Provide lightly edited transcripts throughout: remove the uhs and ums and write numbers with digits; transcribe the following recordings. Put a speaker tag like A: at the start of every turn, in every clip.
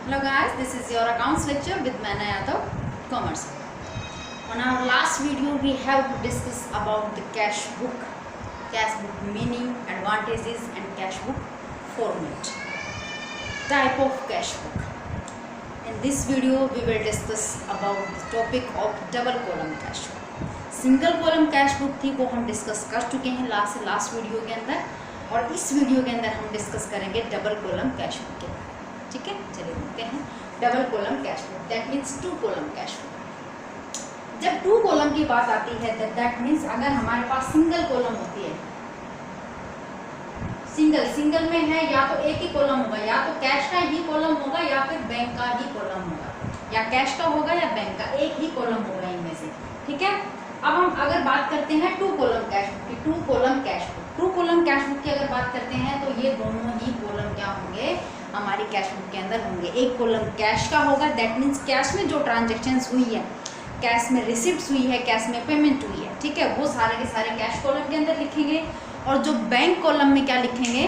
A: Hello guys, this is your accounts lecture with Maina Yadav, Commerce. On our last video, we have to discuss about the cash book meaning, advantages and cash book format. Type of cash book. In this video, we will discuss about the topic of double column cash book. Single column cash book थी वो हम discuss कर चुके हैं last video के अंदर, और इस वीडियो के अंदर हम डिस्कस करेंगे डबल कॉलम कैश बुक के। ठीक है, चलिए देखते हैं double column cash book, that means two column cash book. जब टू कॉलम की बात आती है दैट मीन्स अगर हमारे पास सिंगल कॉलम होती है, सिंगल में है या तो एक ही कॉलम होगा, या तो कैश का ही कॉलम होगा या फिर बैंक का ही कॉलम होगा, या कैश का होगा या बैंक का, एक ही कॉलम होगा इनमें से। ठीक है, अब हम अगर बात करते हैं टू कॉलम कैश बुक की, टू कॉलम कैश बुक की अगर बात करते हैं तो ये दोनों ही कॉलम क्या होंगे हमारी कैश बुक के अंदर होंगे। एक कॉलम कैश का होगा, दैट मीन्स कैश में जो ट्रांजेक्शन्स हुई है, कैश में रिसिप्ट्स हुई है, कैश में पेमेंट हुई है, ठीक है, वो सारे के सारे कैश कॉलम के अंदर लिखेंगे। और जो बैंक कॉलम में क्या लिखेंगे,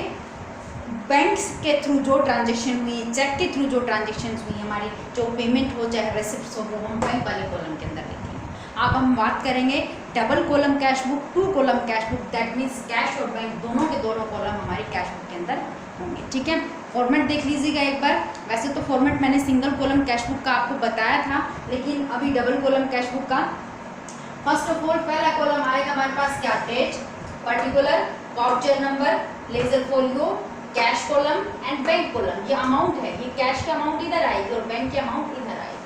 A: बैंक के थ्रू जो ट्रांजेक्शन हुई, चेक के थ्रू जो ट्रांजेक्शन हुई, हमारी जो पेमेंट हो चाहे रिसिप्ट्स हो, वो हम बैंक वाले कॉलम के अंदर लिखेंगे। अब हम बात करेंगे double column cash book, two column cash book, that means cash और बैंक दोनों के दोनों कॉलम हमारी कैश बुक के अंदर होंगे। ठीक है, फॉर्मेट देख लीजिएगा एक बार। वैसे तो फॉर्मेट मैंने सिंगल कॉलम कैश बुक का आपको बताया था, लेकिन अभी डबल कॉलम कैश बुक का फर्स्ट ऑफ ऑल पहला कॉलम आएगा हमारे पास क्या, date, particular, voucher number, ledger folio, cash column and bank column. ये अमाउंट है, ये कैश का अमाउंट इधर आएगी और बैंक की अमाउंट इधर आएगी।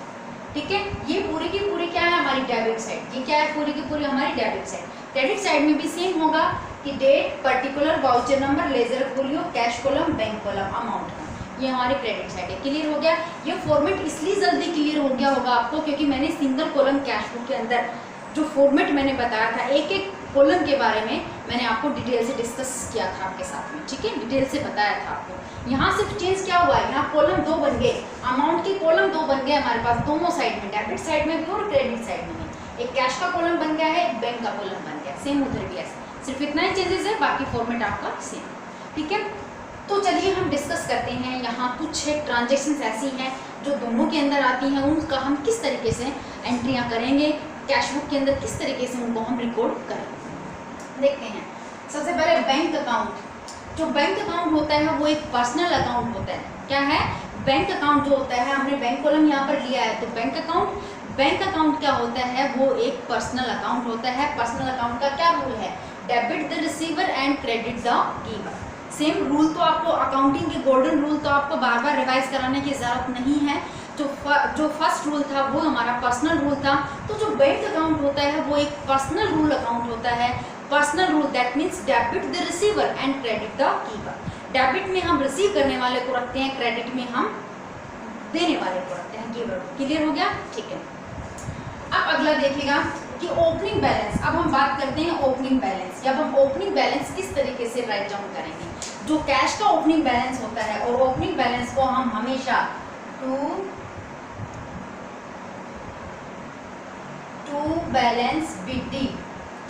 A: ठीक है, ये पूरी की पूरी क्या है हमारी डेबिट साइड, ये क्या है पूरी की पूरी हमारी डेबिट साइड। क्रेडिट साइड में भी सेम होगा कि date, particular, voucher number, ledger folio, cash column, bank column, amount का, ये हमारी क्रेडिट साइड है। क्लियर हो गया? ये फॉर्मेट इसलिए जल्दी क्लियर हो गया होगा आपको क्योंकि मैंने सिंगल कॉलम कैश बुक के अंदर जो फॉर्मेट मैंने बताया था, एक एक कॉलम के बारे में मैंने आपको डिटेल से डिस्कस किया था आपके साथ में। ठीक है, डिटेल से बताया था आपको। यहाँ सिर्फ चेंज क्या हुआ है, यहाँ कॉलम दो बन गए, अमाउंट के कॉलम दो बन गए हमारे पास दोनों साइड में, डेबिट साइड में भी और क्रेडिट साइड में भी। एक कैश का कॉलम बन गया है, एक बैंक का कॉलम बन गया, सेम उधर भी ऐसा, सिर्फ इतना ही चेंजेस है, बाकी फॉर्मेट आपका सेम। ठीक है, तो चलिए हम डिस्कस करते हैं। यहाँ कुछ ट्रांजेक्शन्स ऐसी हैं जो दोनों के अंदर आती हैं, उनका हम किस तरीके से एंट्रियाँ करेंगे कैश बुक के अंदर, किस तरीके से उनको हम रिकॉर्ड करेंगे। देखते हैं सबसे पहले बैंक अकाउंट। जो बैंक अकाउंट होता है वो एक पर्सनल अकाउंट होता है। क्या है? बैंक अकाउंट जो होता है, हमने बैंक कॉलम यहाँ पर लिया है तो बैंक अकाउंट क्या होता है, वो एक पर्सनल अकाउंट होता है। पर्सनल अकाउंट का क्या रूल है, debit the receiver and credit the giver. Same rule तो आपको अकाउंटिंग के गोल्डन रूल तो आपको बार बार रिवाइज कराने की ज़रूरत नहीं है। जो फर्स्ट रूल था वो हमारा पर्सनल रूल था। तो जो बैंक अकाउंट होता है वो एक पर्सनल रूल अकाउंट होता है। Personal rule that means debit the receiver and credit the giver. Debit में हम रिसीव करने वाले को रखते हैं, क्रेडिट में हम देने वाले को रखते हैं, गिवर। क्लियर हो गया? ठीक है, अब अगला देखिएगा कि ओपनिंग बैलेंस। अब हम बात करते हैं ओपनिंग बैलेंस। जब हम ओपनिंग बैलेंस किस तरीके से राइट डाउन करेंगे, जो कैश का ओपनिंग बैलेंस होता है, और ओपनिंग बैलेंस को हम हमेशा टू बैलेंस बीटी,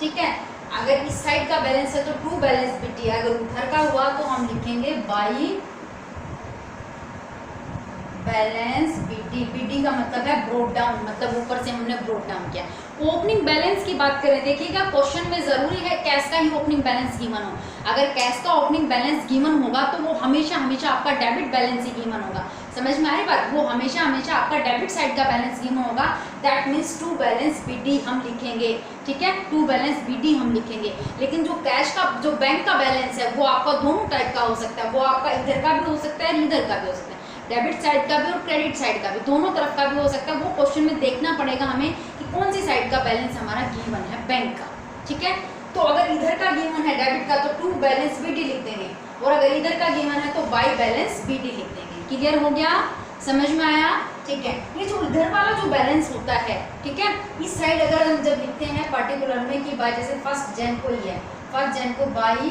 A: ठीक है, अगर इस साइड का बैलेंस है तो टू बैलेंस बीटी, अगर उधर का हुआ तो हम लिखेंगे बाई बैलेंस बीटी। बीटी का मतलब है ब्रोड डाउन, मतलब ऊपर से हमने ब्रोड डाउन किया। ओपनिंग बैलेंस की बात करें, देखिएगा क्वेश्चन में जरूरी है कैश का ही ओपनिंग बैलेंस गिवन हो। अगर कैश का ओपनिंग बैलेंस गिवन होगा तो वो हमेशा आपका डेबिट बैलेंस ही गिवन होगा। समझ में आ रही बात? वो हमेशा आपका डेबिट साइड का बैलेंस गिवन होगा। That means to balance BT हम लिखेंगे। ठीक है, टू बैलेंस बीटी हम लिखेंगे। लेकिन जो कैश का, जो बैंक का बैलेंस है वो आपका दोनों टाइप का हो सकता है। वो आपका इधर का भी हो सकता है, इधर का भी हो सकता है, डेबिट साइड का भी और क्रेडिट साइड का भी, दोनों तरफ का भी हो सकता है। वो क्वेश्चन में देखना पड़ेगा हमें कि कौन सी साइड का बैलेंस हमारा गिवन है, बैंक का। ठीक है, तो अगर इधर का गिवन है डेबिट का तो टू बैलेंस बीटी लिख देंगे, और अगर इधर का गिवन है तो बाई बैलेंस बीटी लिख देंगे। क्लियर हो गया? समझ में आया? ठीक है, ये जो इधर वाला जो बैलेंस होता है, ठीक है, इस साइड अगर हम जब लिखते हैं पर्टिकुलर में कि बाई, जैसे फर्स्ट जन को ही है, फर्स्ट जन को बाई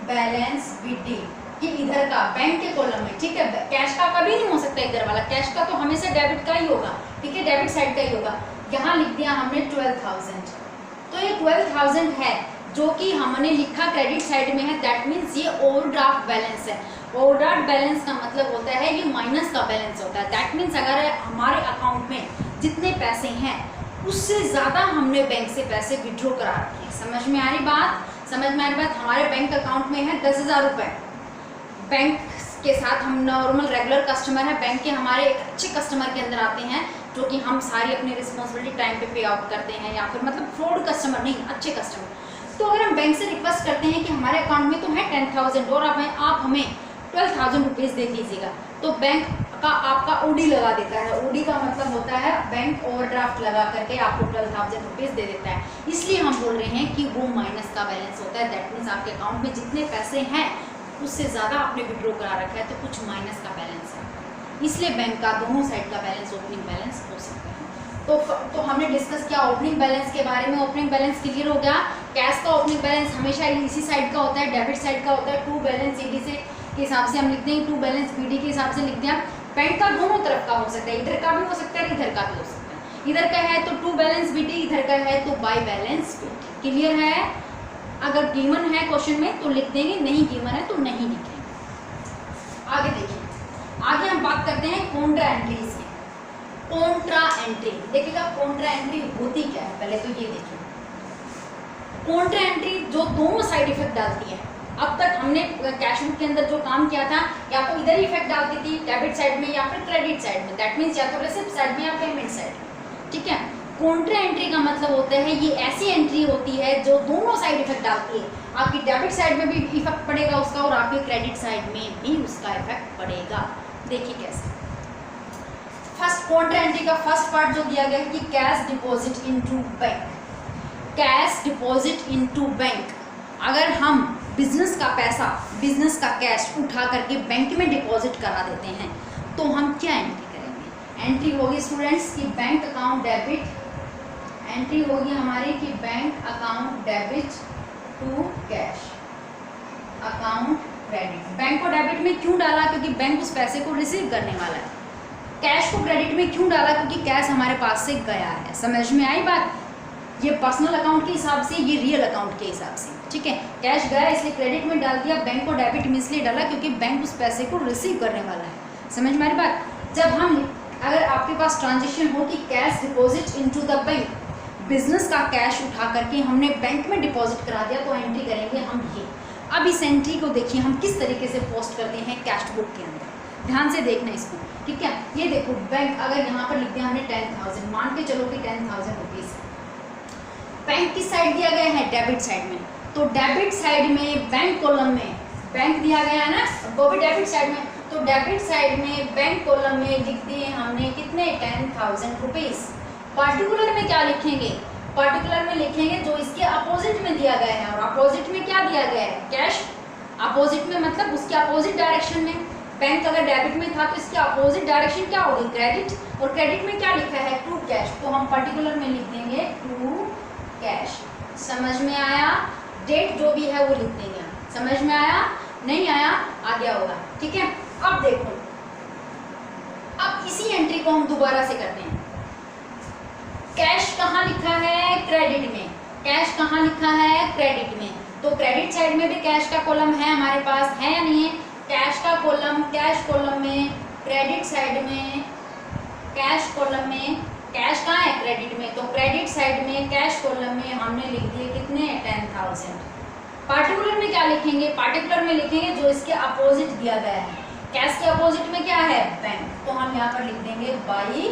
A: बैलेंस बीटी, ये इधर का बैंक के कॉलम में। ठीक है, कैश का कभी नहीं हो सकता इधर वाला, कैश का तो हमेशा डेबिट का ही होगा। ठीक है, डेबिट साइड का ही होगा। यहाँ लिख दिया हमने 12,000, तो ये 12,000 है। जो कि हमने लिखा क्रेडिट साइड में है, दैट मीन्स ये ओवरड्राफ्ट बैलेंस है। ओवरड्राफ्ट बैलेंस का मतलब होता है ये माइनस का बैलेंस होता है। दैट मीन्स अगर हमारे अकाउंट में जितने पैसे हैं उससे ज़्यादा हमने बैंक से पैसे विड्रॉ करा रखे हैं। समझ में आ रही बात? समझ में आ रही बात? हमारे बैंक अकाउंट में है 10,000 रुपये। बैंक के साथ हम नॉर्मल रेगुलर कस्टमर है, बैंक के हमारे एक अच्छे कस्टमर के अंदर आते हैं जो कि हम सारी अपनी रिस्पॉन्सिबिलिटी टाइम पे आउट करते हैं, या फिर मतलब फ्रॉड कस्टमर नहीं, अच्छे कस्टमर। तो अगर हम बैंक से रिक्वेस्ट करते हैं कि हमारे अकाउंट में तो है 10,000 और आप हमें 12,000 रुपीज़ दे दीजिएगा, तो बैंक का आपका ओडी लगा देता है। ओडी का मतलब होता है बैंक ओवरड्राफ्ट लगा करके आपको 12,000 रुपीज़ दे देता है। इसलिए हम बोल रहे हैं कि वो माइनस का बैलेंस होता है। दैट मीन्स आपके अकाउंट में जितने पैसे हैं उससे ज़्यादा आपने विड्रॉ करा रखा है, तो कुछ माइनस का बैलेंस है। इसलिए बैंक का दोनों साइड का बैलेंस ओपनिंग बैलेंस हो सकता है। तो हमने डिस्कस किया ओपनिंग बैलेंस के बारे में। ओपनिंग बैलेंस क्लियर हो गया। कैश का ओपनिंग बैलेंस हमेशा इसी साइड का होता है, डेबिट साइड का होता है। टू बैलेंस ईडी से के हिसाब से हम लिखते हैं, टू बैलेंस बीडी के हिसाब से लिखते हैं। बैंक का दोनों तरफ का हो सकता है, इधर का भी हो सकता है, इधर का भी हो सकता है। इधर का है तो टू बैलेंस बीडी, इधर का है तो बाई बैलेंस बीडी। क्लियर है? अगर गिवन है क्वेश्चन में तो लिख देंगे, नहीं गिवन है तो नहीं लिखेंगे। आगे देखिए, आगे हम बात करते हैं कॉन्ट्रा एंट्रीज की। कॉन्ट्रा एंट्री देखिएगा, कॉन्ट्रा एंट्री होती क्या है पहले तो ये देखिए। कॉन्ट्रा एंट्री जो दोनों साइड इफेक्ट डालती है। अब तक हमने कैश बुक के अंदर जो काम किया था, या तो इधर इफेक्ट डालती थी डेबिट साइड में या फिर क्रेडिट साइड में। दैट मीन्स या तो रिसिप्ट साइड में या पेमेंट साइड में। ठीक है। कॉन्ट्रा एंट्री का मतलब होता है ये ऐसी एंट्री होती है जो दोनों साइड इफेक्ट डालती है। आपकी डेबिट साइड में भी इफेक्ट पड़ेगा उसका, और आपकी क्रेडिट साइड में भी उसका इफेक्ट पड़ेगा। देखिए कैसे। फर्स्ट कॉन्ट्रा एंट्री का फर्स्ट पार्ट जो दिया गया है कि cash deposit into bank. Cash deposit into bank, अगर हम बिजनेस का पैसा, बिजनेस का कैश उठा करके बैंक में डिपॉजिट करा देते हैं तो हम क्या एंट्री करेंगे? एंट्री होगी स्टूडेंट्स की बैंक अकाउंट डेबिट। एंट्री होगी हमारी कि bank account debit to cash account credit. Bank को डेबिट में क्यों डाला? क्योंकि बैंक उस पैसे को रिसीव करने वाला है। कैश को क्रेडिट में क्यों डाला? क्योंकि कैश हमारे पास से गया है। समझ में आई बात? ये पर्सनल अकाउंट के हिसाब से, ये रियल अकाउंट के हिसाब से। ठीक है। कैश गया इसलिए क्रेडिट में डाल दिया, बैंक को डेबिट में इसलिए डाला क्योंकि बैंक उस पैसे को रिसीव करने वाला है। समझ में आ रही बात? जब हम, अगर आपके पास ट्रांजेक्शन हो कि cash deposit into the bank, business का कैश उठा करके हमने बैंक में डिपॉजिट करा दिया, तो एंट्री करेंगे हम ये। अब इस एंट्री को देखिए हम किस तरीके से पोस्ट करते हैं कैश बुक के अंदर। ध्यान से देखना इसको। ठीक है। ये देखो बैंक, अगर यहाँ पर लिख दिया हमने 10,000, मान के चलो कि 10,000 रुपीज़। बैंक किस साइड दिया गया है? डेबिट साइड में। तो डेबिट साइड में बैंक कॉलम में बैंक दिया गया है ना, वो भी डेबिट साइड में। तो डेबिट साइड में बैंक कॉलम में लिख दिए हमने कितने? 10,000 रुपीज़। पार्टिकुलर में क्या लिखेंगे? पार्टिकुलर में लिखेंगे जो इसके अपोजिट में दिया गया है। और अपोजिट में क्या दिया गया है? कैश। अपोजिट में मतलब उसके अपोजिट डायरेक्शन में। बैंक अगर डेबिट में था तो इसके अपोजिट डायरेक्शन क्या होगी? क्रेडिट। और क्रेडिट में क्या लिखा है? To cash. तो हम पर्टिकुलर में लिख देंगे टू कैश। समझ में आया? डेट जो भी है वो लिख देंगे। समझ में आया? नहीं आया? आ गया होगा। ठीक है। अब देखो, अब इसी एंट्री को हम दोबारा से करते हैं। कैश कहाँ लिखा है? क्रेडिट में। कैश कहाँ लिखा है? क्रेडिट में। तो क्रेडिट साइड में भी कैश का कॉलम है हमारे पास, है या नहीं है? कैश का कॉलम, कैश कॉलम में, क्रेडिट साइड में, कैश कॉलम में। कैश कहाँ है? क्रेडिट में। तो क्रेडिट साइड में कैश कॉलम में हमने लिख दिए कितने? 10,000। पार्टिकुलर में क्या लिखेंगे? पार्टिकुलर में लिखेंगे जो इसके अपोजिट दिया गया है। कैश के अपोजिट में क्या है? बैंक। तो हम यहाँ पर लिख देंगे बाई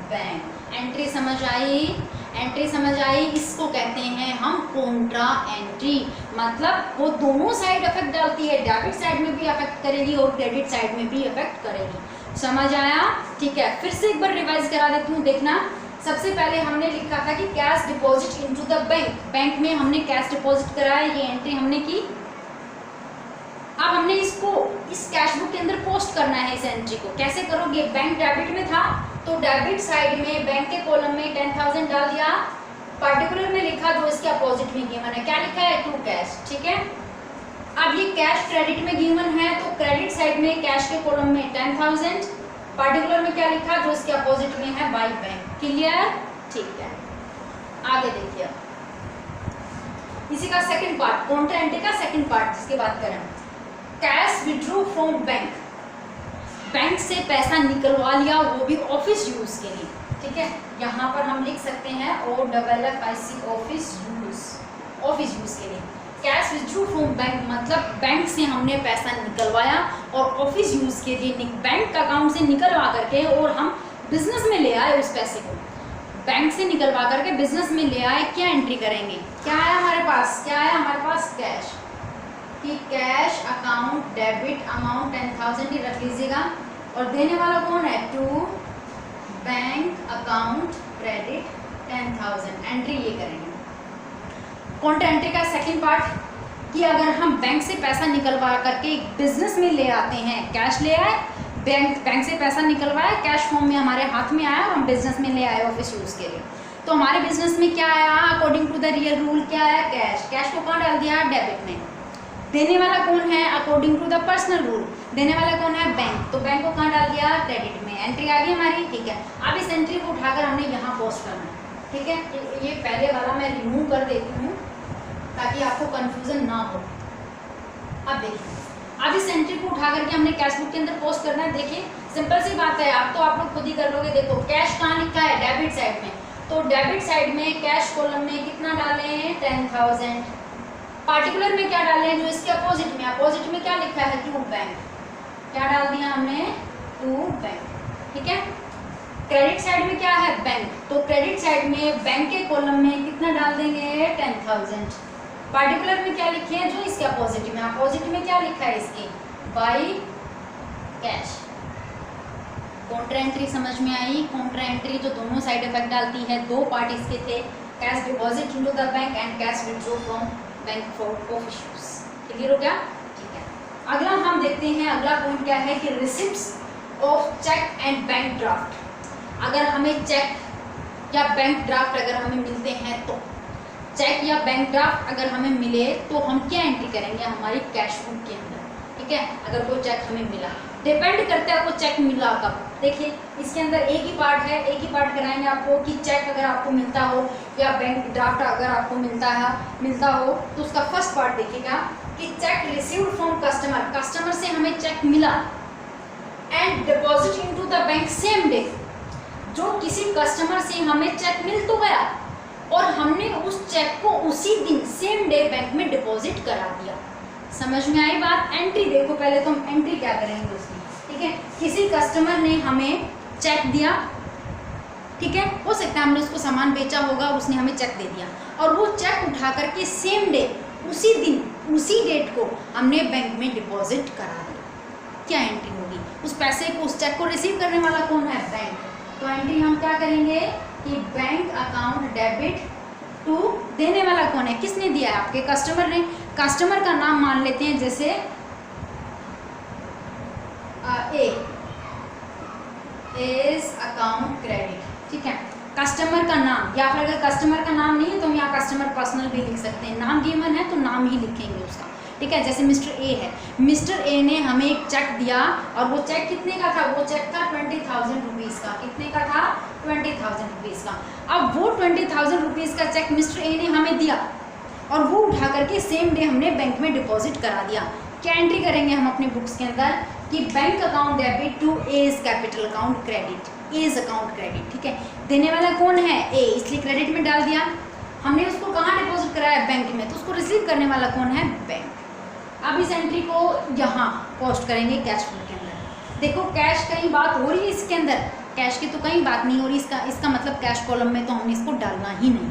A: बैंक। एंट्री समझ आई? एंट्री समझ आई? इसको कहते हैं हम कॉन्ट्रा एंट्री। मतलब वो दोनों साइड इफेक्ट डालती है, डेबिट साइड में भी इफेक्ट करेगी और क्रेडिट साइड में भी इफेक्ट करेगी। समझ आया? ठीक है। फिर से एक बार रिवाइज करा देती हूँ, देखना। सबसे पहले हमने लिखा था कि cash deposit into the bank. Bank में हमने कैश डिपॉजिट कराया, ये एंट्री हमने की। अब हमने इसको इस कैश बुक के अंदर पोस्ट करना है। इस एंट्री को कैसे करोगे? बैंक डेबिट में था तो डेबिट साइड में बैंक के कॉलम में 10,000 डाल दिया। पार्टिकुलर में लिखा जो इसके अपोजिट में गिवन है, क्या लिखा है? To cash. ठीक है। अब ये कैश क्रेडिट में गिवन है तो क्रेडिट साइड में कैश के कॉलम में 10,000। पार्टिकुलर में क्या लिखा? जो इसके अपोजिट में है बाई बैंक। क्लियर? ठीक है। आगे देखिए, इसी का सेकंड पार्ट, काउंटर एंट्री का सेकंड पार्ट जिसकी बात करें, cash withdraw from bank, bank से पैसा निकलवा लिया, वो भी ऑफिस यूज के लिए, ठीक है। यहाँ पर हम लिख सकते हैं OFFIC, ऑफिस यूज के लिए। कैश विड्रॉ फ्रॉम बैंक मतलब बैंक से हमने पैसा निकलवाया और ऑफिस यूज के लिए बैंक अकाउंट से निकलवा करके और हम बिजनेस में ले आए उस पैसे को, बैंक से निकलवा करके बिजनेस में ले आए। क्या एंट्री करेंगे, क्या आया हमारे पास, क्या आया हमारे पास, कैश, कि कैश अकाउंट डेबिट अमाउंट 10,000 ही रख लीजिएगा, और देने वाला कौन है, to bank account credit 10,000, entry ये करेंगे। काउंटर एंट्री का सेकंड पार्ट, कि अगर हम बैंक से पैसा निकलवा करके बिजनेस में ले आते हैं, कैश ले आए, बैंक से पैसा निकलवाया, कैश फॉर्म में हमारे हाथ में आया और हम बिजनेस में ले आए ऑफिस यूज के लिए, तो हमारे बिजनेस में क्या आया, according to the real rule क्या आया, कैश, कैश को कहाँ डाल दिया, डेबिट में। देने वाला कौन है, according to the personal rule, देने वाला कौन है, बैंक, तो बैंक को कहाँ डाल दिया, क्रेडिट में। एंट्री आ गई हमारी, ठीक है। अब इस एंट्री को उठाकर हमने यहाँ पोस्ट करना है, ठीक है। ये पहले वाला मैं रिमूव कर देती हूँ ताकि आपको कंफ्यूजन ना हो। अब देखिए, अब इस एंट्री को उठा करके हमने कैश बुक के अंदर पोस्ट करना है। देखिए सिंपल सी बात है, आप लोग खुद ही कर लोगे। देखो कैश कहाँ लिखा है, डेबिट साइड में, तो डेबिट साइड में कैश कॉलम में कितना डाले हैं, 10,000। पार्टिकुलर में क्या डाले हैं, जो इसके अपोजिट में क्या लिखा है, टू बैंक, क्या डाल दिया हमने, टू बैंक, ठीक है। क्रेडिट साइड में क्या है, बैंक, तो क्रेडिट साइड में बैंक के कॉलम में कितना डाल देंगे, 10,000। पार्टिकुलर में क्या लिखे हैं, जो इसके अपोजिट में क्या लिखा है इसके, बाई कैश। काउंटर एंट्री समझ में आई, काउंटर एंट्री जो दोनों साइड इफेक्ट डालती है, दो पार्ट इसके थे, cash deposit into the bank and cash withdraw from bank for office use. Clear हो गया, ठीक है। अगला हम देखते हैं, अगला पॉइंट क्या है कि receipts of cheque and bank draft. अगर हमें चेक या बैंक ड्राफ्ट अगर हमें मिलते हैं, तो चेक या बैंक ड्राफ्ट अगर हमें मिले तो हम क्या एंट्री करेंगे हमारी कैश बुक के अंदर, ठीक है। अगर कोई चेक हमें मिला, डिपेंड करता है आपको चेक मिला कब। देखिए इसके अंदर एक ही पार्ट है, एक ही पार्ट कराएंगे आपको कि चेक अगर आपको मिलता हो या बैंक ड्राफ्ट अगर आपको मिलता हो तो उसका फर्स्ट पार्ट देखिएगा कि check received from customer, customer से हमें चेक मिला and deposit into the bank same day. जो किसी कस्टमर से हमें चेक मिल तो गया और हमने उस चेक को उसी दिन सेम डे बैंक में डिपॉजिट करा दिया। समझ में आई बात। एंट्री देखो, पहले तो हम एंट्री क्या करेंगे उसकी, ठीक है। किसी कस्टमर ने हमें चेक दिया, ठीक है, हो सकता है हमने उसको सामान बेचा होगा और उसने हमें चेक दे दिया, और वो चेक उठा करके सेम डे उसी दिन उसी डेट को हमने बैंक में डिपॉजिट करा दिया। क्या एंट्री होगी, उस पैसे को, उस चेक को रिसीव करने वाला कौन है, बैंक। तो एंट्री हम क्या करेंगे कि बैंक अकाउंट डेबिट टू, देने वाला कौन है, किसने दिया है, आपके कस्टमर ने। कस्टमर का नाम मान लेते हैं, जैसे ए इज अकाउंट क्रेडिट, ठीक है। कस्टमर का नाम, या फिर अगर कस्टमर का नाम नहीं है तो हम यहाँ कस्टमर पर्सनल भी लिख सकते हैं। नाम गिवन है तो नाम ही लिखेंगे उसका, ठीक है। जैसे मिस्टर ए है, मिस्टर ए ने हमें एक चेक दिया और वो चेक कितने का था, वो चेक था 20,000 रुपीज़ का। कितने का था, 20,000 रुपीज़ का। अब वो 20,000 रुपीज़ का चेक मिस्टर ए ने हमें दिया और वो उठा करके सेम डे हमने बैंक में डिपॉजिट करा दिया। क्या एंट्री करेंगे हम अपने बुक्स के अंदर कि bank account debit to as capital account credit, as account credit, ठीक है। देने वाला कौन है, ए, इसलिए क्रेडिट में डाल दिया। हमने उसको कहाँ डिपॉजिट कराया, बैंक में, तो उसको रिसीव करने वाला कौन है, बैंक। अब इस एंट्री को यहाँ पोस्ट करेंगे कैश बुक के अंदर। देखो कैश कहीं बात हो रही है इसके अंदर, कैश की तो कहीं बात नहीं हो रही, इसका मतलब कैश कॉलम में तो हमने इसको डालना ही नहीं।